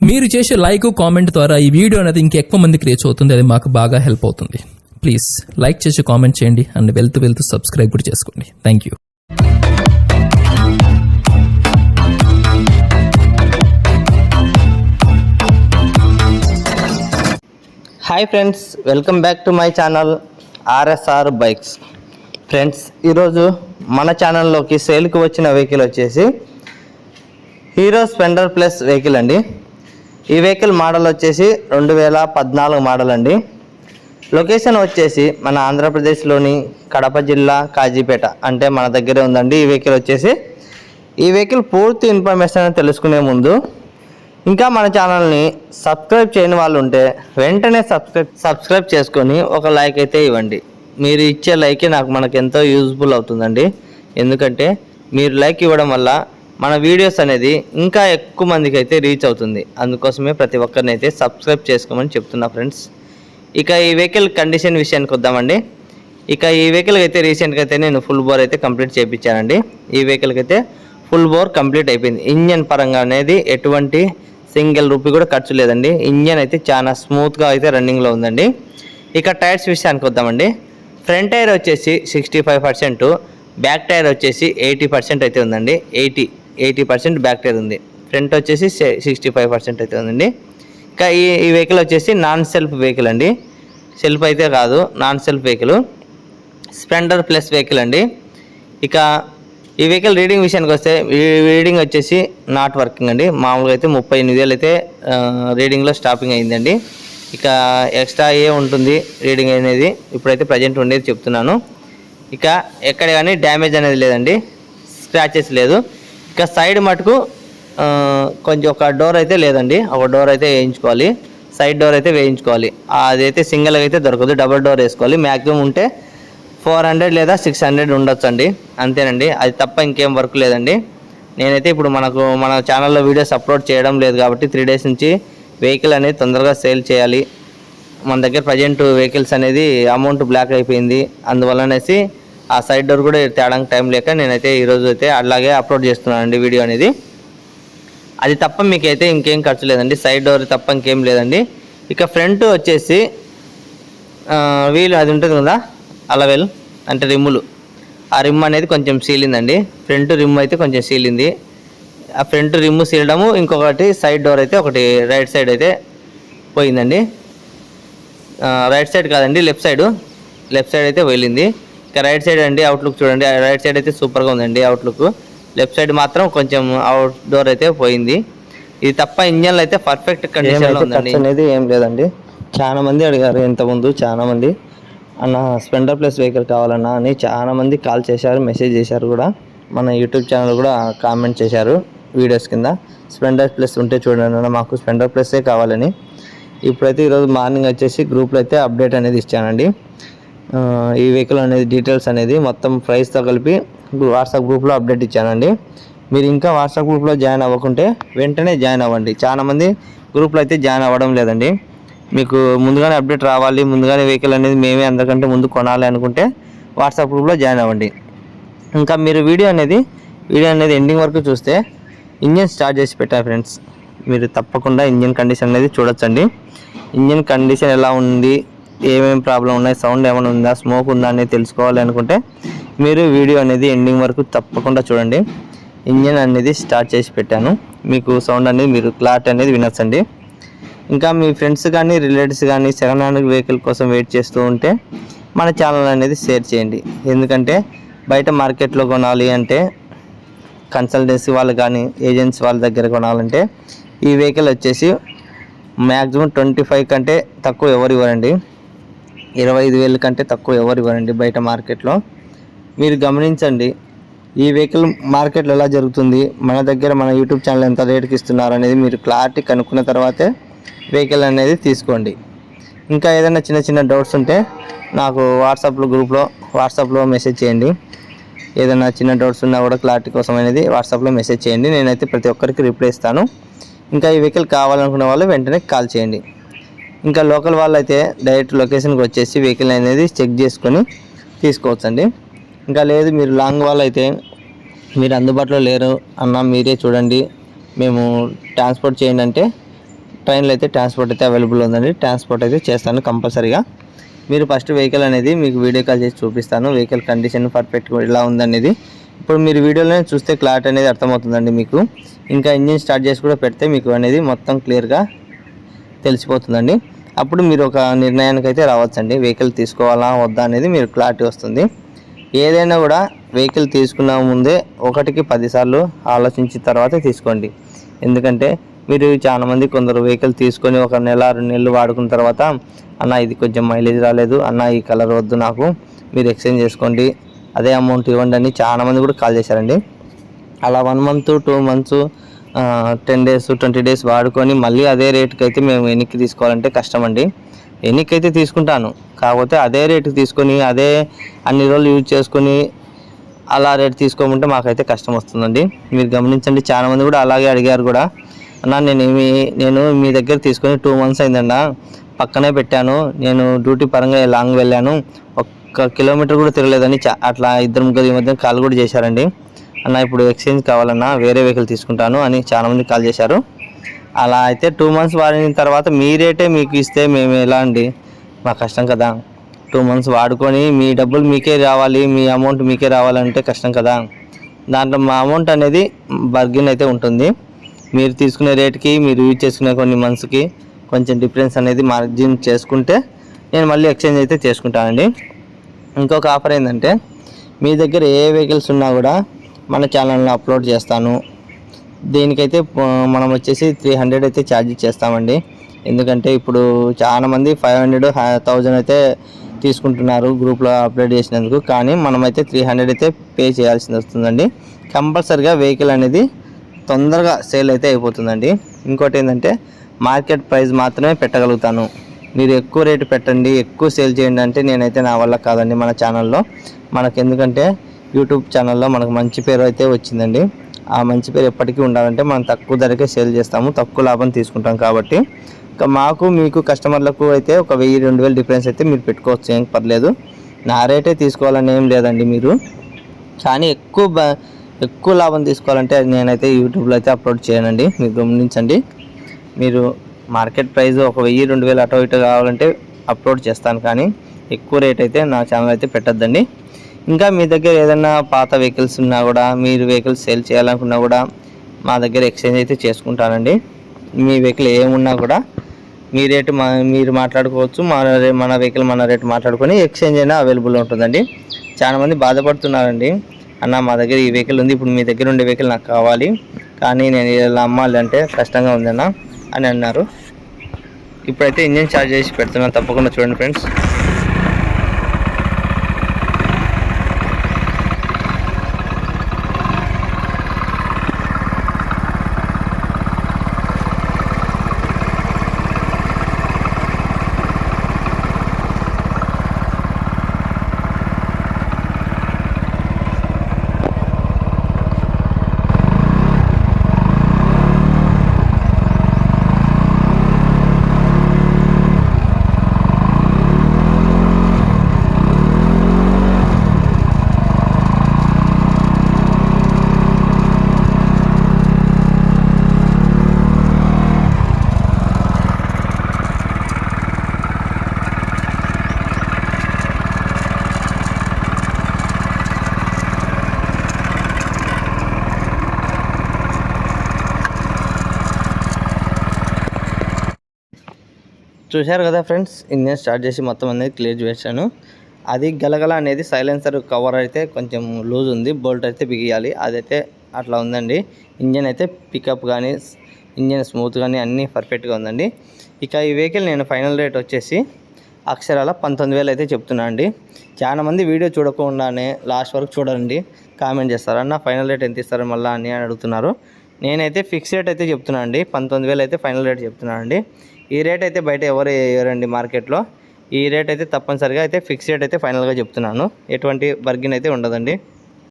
మీరు చేసే like comment ద్వారా ఈ వీడియో అనేది ఇంకెక్కువ మందికి రీచ్ అవుతుంది. అది మాకు బాగా హెల్ప్ అవుతుంది. ప్లీజ్ లైక్ చేసి కామెంట్ చేయండి అండ్ వెళ్తూ సబ్స్క్రైబ్ కూడా చేసుకోండి. Thank you. Hi friends, welcome back to my channel RSR bikes. Friends, ఈరోజు మన ఛానల్లోకి సేల్కి వచ్చిన వెహికల్ వచ్చేసి హీరో స్ప్లెండర్ ప్లస్ వెహికల్ అండి. ఈ వెహికల్ మోడల్ వచ్చేసి 2014 మోడల్ అండి. లొకేషన్ వచ్చేసి మన ఆంధ్రప్రదేశ్లోని కడప జిల్లా కాజీపేట అంటే మన దగ్గరే ఉందండి. ఈ వెహికల్ పూర్తి ఇన్ఫర్మేషన్ తెలుసుకునే ముందు ఇంకా మన ఛానల్ని సబ్స్క్రైబ్ చేయని వాళ్ళు ఉంటే వెంటనే సబ్స్క్రైబ్ చేసుకొని ఒక లైక్ అయితే ఇవ్వండి. మీరు ఇచ్చే లైకే మనకు ఎంతో యూజ్ఫుల్ అవుతుందండి. ఎందుకంటే మీరు లైక్ ఇవ్వడం వల్ల మన వీడియోస్ అనేది ఇంకా ఎక్కువ మందికి అయితే రీచ్ అవుతుంది. అందుకోసమే ప్రతి ఒక్కరిని అయితే సబ్స్క్రైబ్ చేసుకోమని చెప్తున్నా ఫ్రెండ్స్. ఇక ఈ వెహికల్ కండిషన్ విషయానికి వద్దామండి. ఇక ఈ వెహికల్కి అయితే రీసెంట్గా అయితే నేను ఫుల్ బోర్ అయితే కంప్లీట్ చేయించానండి. ఈ వెహికల్కి అయితే ఫుల్ బోర్ కంప్లీట్ అయిపోయింది. ఇంజన్ పరంగా అనేది ఎటువంటి సింగిల్ రూపీ కూడా ఖర్చు లేదండి. ఇంజన్ అయితే చాలా స్మూత్గా అయితే రన్నింగ్లో ఉందండి. ఇక టైర్స్ విషయానికి వద్దామండి. ఫ్రంట్ టైర్ వచ్చేసి 65%, బ్యాక్ టైర్ వచ్చేసి 80% అయితే ఉందండి. 80% బ్యాక్ టైర్ ఉంది. ఫ్రంట్ వచ్చేసి 65% అయితే ఉందండి. ఇక ఈ వెహికల్ వచ్చేసి నాన్ సెల్ఫ్ వెహికల్ అండి. సెల్ఫ్ అయితే కాదు, non self vehicle, Splendor plus vehicle అండి. ఇక ఈ వెహికల్ రీడింగ్ విషయానికి వస్తే రీడింగ్ వచ్చేసి నాట్ వర్కింగ్ అండి. మామూలుగా అయితే 38,000 అయితే రీడింగ్లో స్టాపింగ్ అయిందండి. ఇక ఎక్స్ట్రా ఉంటుంది రీడింగ్ అనేది, ఇప్పుడైతే ప్రజెంట్ ఉండేది చెప్తున్నాను. ఇక ఎక్కడ కానీ డ్యామేజ్ అనేది లేదండి, స్క్రాచెస్ లేదు. ఇక సైడ్ మటుకు కొంచెం ఒక డోర్ అయితే లేదండి, ఒక డోర్ అయితే వేయించుకోవాలి, సైడ్ డోర్ అయితే వేయించుకోవాలి. అదైతే సింగిల్గా అయితే దొరకదు, డబుల్ డోర్ వేసుకోవాలి. మ్యాక్సిమం ఉంటే 400 లేదా 600 ఉండొచ్చు అండి, అంతేనండి. అది తప్ప ఇంకేం వర్క్ లేదండి. నేనైతే ఇప్పుడు మన ఛానల్లో వీడియోస్ అప్లోడ్ చేయడం లేదు కాబట్టి 3 days నుంచి వెహికల్ అనేది తొందరగా సేల్ చేయాలి. మన దగ్గర ప్రజెంట్ వెహికల్స్ అనేది అమౌంట్ బ్లాక్ అయిపోయింది. అందువల్లనేసి ఆ సైడ్ డోర్ కూడా తేడానికి టైం లేక నేనైతే ఈరోజు అయితే అలాగే అప్లోడ్ చేస్తున్నానండి వీడియో అనేది. అది తప్ప మీకైతే ఇంకేం ఖర్చు లేదండి, సైడ్ డోర్ తప్ప ఇంకేం లేదండి. ఇక ఫ్రంట్ వచ్చేసి వీల్ అది ఉంటుంది కదా, అలవెల్ అంటే రిమ్ములు, ఆ రిమ్ అనేది కొంచెం సీలిందండి. ఫ్రంట్ రిమ్ అయితే కొంచెం సీలింది. ఆ ఫ్రంట్ రిమ్ సీలడము, ఇంకొకటి సైడ్ డోర్ అయితే ఒకటి రైట్ సైడ్ అయితే పోయిందండి. రైట్ సైడ్ కాదండి, లెఫ్ట్ సైడ్ అయితే వెళ్ళింది. ఇక రైట్ సైడ్ అండి అవుట్లుక్ చూడండి, రైట్ సైడ్ అయితే సూపర్గా ఉందండి అవుట్లుక్. లెఫ్ట్ సైడ్ మాత్రం కొంచెం అవుట్ డోర్ అయితే పోయింది. ఇది తప్ప ఇంజన్లో అయితే పర్ఫెక్ట్ కండిషన్లో ఉందండి. అనేది ఏం లేదండి. చాలా మంది అడిగారు ఇంతకుముందు, చాలా మంది అన్న స్ప్లెండర్ ప్లస్ వెహికల్ కావాలన్నా అని చాలా మంది కాల్ చేశారు, మెసేజ్ చేశారు కూడా. మన యూట్యూబ్ ఛానల్ కూడా కామెంట్ చేశారు వీడియోస్ కింద, స్ప్లెండర్ ప్లస్ ఉంటే చూడండి అన్న, మాకు స్ప్లెండర్ ప్లస్సే కావాలని. ఇప్పుడైతే ఈరోజు మార్నింగ్ వచ్చేసి గ్రూప్లో అయితే అప్డేట్ అనేది ఇచ్చానండి. ఈ వెహికల్ అనేది డీటెయిల్స్ అనేది మొత్తం ప్రైస్తో కలిపి వాట్సాప్ గ్రూప్లో అప్డేట్ ఇచ్చానండి. మీరు ఇంకా వాట్సాప్ గ్రూప్లో జాయిన్ అవ్వకుంటే వెంటనే జాయిన్ అవ్వండి. చాలామంది గ్రూప్లో అయితే జాయిన్ అవ్వడం లేదండి. మీకు ముందుగానే అప్డేట్ రావాలి, ముందుగానే వెహికల్ అనేది మేమే అందరికంటే ముందు కొనాలి అనుకుంటే వాట్సాప్ గ్రూప్లో జాయిన్ అవ్వండి. ఇంకా మీరు వీడియో అనేది ఎండింగ్ వరకు చూస్తే ఇంజన్ స్టార్ట్ చేసి పెట్టాను ఫ్రెండ్స్. మీరు తప్పకుండా ఇంజన్ కండిషన్ అనేది చూడొచ్చండి. ఇంజన్ కండిషన్ ఎలా ఉంది, ఏమేమి ప్రాబ్లం ఉన్నాయి, సౌండ్ ఏమైనా ఉందా, స్మోక్ ఉందా అనేది తెలుసుకోవాలి అనుకుంటే మీరు వీడియో అనేది ఎండింగ్ వరకు తప్పకుండా చూడండి. ఇంజన్ అనేది స్టార్ట్ చేసి పెట్టాను, మీకు సౌండ్ అనేది మీరు క్లారిటీ అనేది వినొచ్చండి. ఇంకా మీ ఫ్రెండ్స్ కానీ రిలేటివ్స్ కానీ సెకండ్ హ్యాండ్ వెహికల్ కోసం వెయిట్ చేస్తూ ఉంటే మన ఛానల్ అనేది షేర్ చేయండి. ఎందుకంటే బయట మార్కెట్లో కొనాలి అంటే కన్సల్టెన్సీ వాళ్ళు కానీ ఏజెన్సీ వాళ్ళ దగ్గర కొనాలంటే ఈ వెహికల్ వచ్చేసి మ్యాక్సిమం 25 కంటే తక్కువ ఎవరు ఇవ్వరండి, 25,000 కంటే తక్కువ ఎవరు ఇవ్వరండి బయట మార్కెట్లో. మీరు గమనించండి ఈ వెహికల్ మార్కెట్లో ఎలా జరుగుతుంది, మన దగ్గర మన యూట్యూబ్ ఛానల్ ఎంత రేటుకి ఇస్తున్నారు అనేది మీరు క్లారిటీ కనుక్కున్న తర్వాతే వెహికల్ అనేది తీసుకోండి. ఇంకా ఏదైనా చిన్న డౌట్స్ ఉంటే నాకు వాట్సాప్లో మెసేజ్ చేయండి. ఏదైనా చిన్న డౌట్స్ ఉన్నా కూడా క్లారిటీ కోసం అనేది వాట్సాప్లో మెసేజ్ చేయండి. నేనైతే ప్రతి ఒక్కరికి రిప్లై ఇస్తాను. ఇంకా ఈ వెహికల్ కావాలనుకునే వాళ్ళు వెంటనే కాల్ చేయండి. ఇంకా లోకల్ వాళ్ళు అయితే డైరెక్ట్ లొకేషన్కి వచ్చేసి వెహికల్ అనేది చెక్ చేసుకొని తీసుకోవచ్చండి. ఇంకా లేదు మీరు లాంగ్ వాళ్ళు అయితే మీరు అందుబాటులో లేరు అన్న, మీరే చూడండి మేము ట్రాన్స్పోర్ట్ చేయండి అంటే ట్రైన్లో అయితే ట్రాన్స్పోర్ట్ అయితే అవైలబుల్ ఉందండి. ట్రాన్స్పోర్ట్ అయితే చేస్తాను కంపల్సరీగా. మీరు ఫస్ట్ వెహికల్ అనేది మీకు వీడియో కాల్ చేసి చూపిస్తాను. వెహికల్ కండిషన్ పర్ఫెక్ట్గా ఎలా ఉందనేది ఇప్పుడు మీరు వీడియోలోనే చూస్తే క్లారిటీ అనేది అర్థమవుతుందండి మీకు. ఇంకా ఇంజిన్ స్టార్ట్ చేసి కూడా పెడితే మీకు అనేది మొత్తం క్లియర్గా తెలిసిపోతుందండి. అప్పుడు మీరు ఒక నిర్ణయానికి అయితే రావచ్చండి. వెహికల్ తీసుకోవాలా వద్దా అనేది మీరు క్లారిటీ వస్తుంది. ఏదైనా కూడా వెహికల్ తీసుకున్న ముందే 1కి 10 సార్లు ఆలోచించిన తర్వాతే తీసుకోండి. ఎందుకంటే మీరు చాలామంది కొందరు వెహికల్ తీసుకొని 1 నెల 2 నెలలు వాడుకున్న తర్వాత అన్న ఇది కొంచెం మైలేజ్ రాలేదు అన్న, ఈ కలర్ వద్దు నాకు, మీరు ఎక్స్చేంజ్ చేసుకోండి, అదే అమౌంట్ ఇవ్వండి అని చాలామంది కూడా కాల్ చేశారండి. అలా 1 మంత్ 2 మంత్స్ 10 డేస్ 20 డేస్ వాడుకొని మళ్ళీ అదే రేటుకి అయితే మేము వెనక్కి తీసుకోవాలంటే కష్టం అండి. వెనక్కి అయితే తీసుకుంటాను, కాకపోతే అదే రేటుకి తీసుకొని అదే అన్ని రోజులు యూజ్ చేసుకొని అలా రేట్ తీసుకోమంటే మాకైతే కష్టం వస్తుందండి. మీరు గమనించండి, చాలామంది కూడా అలాగే అడిగారు కూడా, అన్న నేను మీ దగ్గర తీసుకొని 2 మంత్స్ అయిందన్న, పక్కనే పెట్టాను, నేను డ్యూటీ పరంగా లాంగ్ వెళ్ళాను, 1 కిలోమీటర్ కూడా తిరగలేదని అట్లా 2-3 ఈ మధ్య కాల్ కూడా చేశారండి. అన్న ఇప్పుడు ఎక్స్చేంజ్ కావాలన్నా వేరే వెహికల్ తీసుకుంటాను అని చాలామంది కాల్ చేశారు. అలా అయితే 2 మంత్స్ వాడిన తర్వాత మీ రేటే మీకు ఇస్తే మేము ఎలా అండి, మా కష్టం కదా. 2 మంత్స్ వాడుకొని మీ డబ్బులు మీకే రావాలి, మీ అమౌంట్ మీకే రావాలంటే కష్టం కదా. దాంట్లో మా అమౌంట్ అనేది బర్గిన్ అయితే ఉంటుంది. మీరు తీసుకునే రేట్కి మీరు యూజ్ చేసుకునే కొన్ని మంత్స్కి కొంచెం డిఫరెన్స్ అనేది మార్జిన్ చేసుకుంటే నేను మళ్ళీ ఎక్స్చేంజ్ అయితే చేసుకుంటానండి. ఇంకొక ఆఫర్ ఏంటంటే, మీ దగ్గర ఏ వెహికల్స్ ఉన్నా కూడా మన ఛానల్లో అప్లోడ్ చేస్తాను. దీనికైతే మనం వచ్చేసి 300 అయితే ఛార్జ్ చేస్తామండి. ఎందుకంటే ఇప్పుడు చాలామంది 500 1000 అయితే తీసుకుంటున్నారు గ్రూప్లో అప్లోడ్ చేసినందుకు. కానీ మనమైతే 300 అయితే పే చేయాల్సి వస్తుందండి. కంపల్సరిగా వెహికల్ అనేది తొందరగా సేల్ అయితే అయిపోతుందండి. ఇంకోటి ఏంటంటే, మార్కెట్ ప్రైస్ మాత్రమే పెట్టగలుగుతాను. మీరు ఎక్కువ రేటు పెట్టండి, ఎక్కువ సేల్ చేయండి అంటే నేనైతే నా వల్ల కాదండి. మన ఛానల్లో మనకు ఎందుకంటే యూట్యూబ్ ఛానల్లో మనకు మంచి పేరు అయితే వచ్చిందండి. ఆ మంచి పేరు ఎప్పటికీ ఉండాలంటే మనం తక్కువ ధరకే సేల్ చేస్తాము, తక్కువ లాభం తీసుకుంటాం. కాబట్టి మాకు మీకు కస్టమర్లకు అయితే ఒక 1000-2000 డిఫరెన్స్ అయితే మీరు పెట్టుకోవచ్చు, ఏం పర్లేదు. నా రేటే తీసుకోవాలని ఏం లేదండి మీరు. కానీ ఎక్కువ లాభం తీసుకోవాలంటే నేనైతే యూట్యూబ్లో అయితే అప్లోడ్ చేయనండి. మీరు గమనించండి. మీరు మార్కెట్ ప్రైస్ ఒక 1000-2000 అటో ఇటో కావాలంటే అప్లోడ్ చేస్తాను, కానీ ఎక్కువ రేట్ అయితే నా ఛానల్ అయితే పెట్టద్దండి. ఇంకా మీ దగ్గర ఏదైనా పాత వెహికల్స్ ఉన్నా కూడా, మీరు వెహికల్స్ సేల్ చేయాలనుకున్నా కూడా మా దగ్గర ఎక్స్చేంజ్ అయితే చేసుకుంటానండి. మీ వెహికల్ ఏమున్నా కూడా మీ రేటు మీరు మాట్లాడుకోవచ్చు, మన వెహికల్ మన రేటు మాట్లాడుకొని ఎక్స్చేంజ్ అయినా అవైలబుల్ ఉంటుందండి. చాలామంది బాధపడుతున్నారండి, అన్న మా దగ్గర ఈ వెహికల్ ఉంది, ఇప్పుడు మీ దగ్గర ఉండే వెహికల్ నాకు కావాలి, కానీ నేను ఇలా అమ్మాలి అంటే కష్టంగా ఉందన్న అని అన్నారు. ఇప్పుడైతే ఇంజిన్ ఛార్జ్ చేసి పెడుతున్నాను, తప్పకుండా చూడండి ఫ్రెండ్స్. చూశారు కదా ఫ్రెండ్స్, ఇంజిన్ స్టార్ట్ చేసి మొత్తం అనేది క్లియర్ చేశాను. అది గలగల అనేది సైలెన్సర్ కవర్ అయితే కొంచెం లూజ్ ఉంది, బోల్ట్ అయితే బిగియాలి, అదైతే అట్లా ఉందండి. ఇంజిన్ అయితే పికప్ కానీ ఇంజిన్ స్మూత్ కానీ అన్నీ పర్ఫెక్ట్గా ఉందండి. ఇక ఈ వెహికల్ నేను ఫైనల్ రేట్ వచ్చేసి అక్షరాల 19,000 అయితే చెప్తున్నా అండి. చాలామంది వీడియో చూడకుండానే లాస్ట్ వరకు చూడండి, కామెంట్ చేస్తారన్న ఫైనల్ రేట్ ఎంత ఇస్తారు మళ్ళీ అని అడుగుతున్నారు. నేనైతే ఫిక్స్ రేట్ అయితే చెప్తున్నాను అండి, 19,000 అయితే ఫైనల్ రేట్ చెప్తున్నాను అండి. ఈ రేట్ అయితే బయట ఎవరండి మార్కెట్లో, ఈ రేట్ అయితే తప్పనిసరిగా అయితే ఫిక్స్ రేట్ అయితే ఫైనల్గా చెప్తున్నాను. ఎటువంటి బర్గిన్ అయితే ఉండదండి.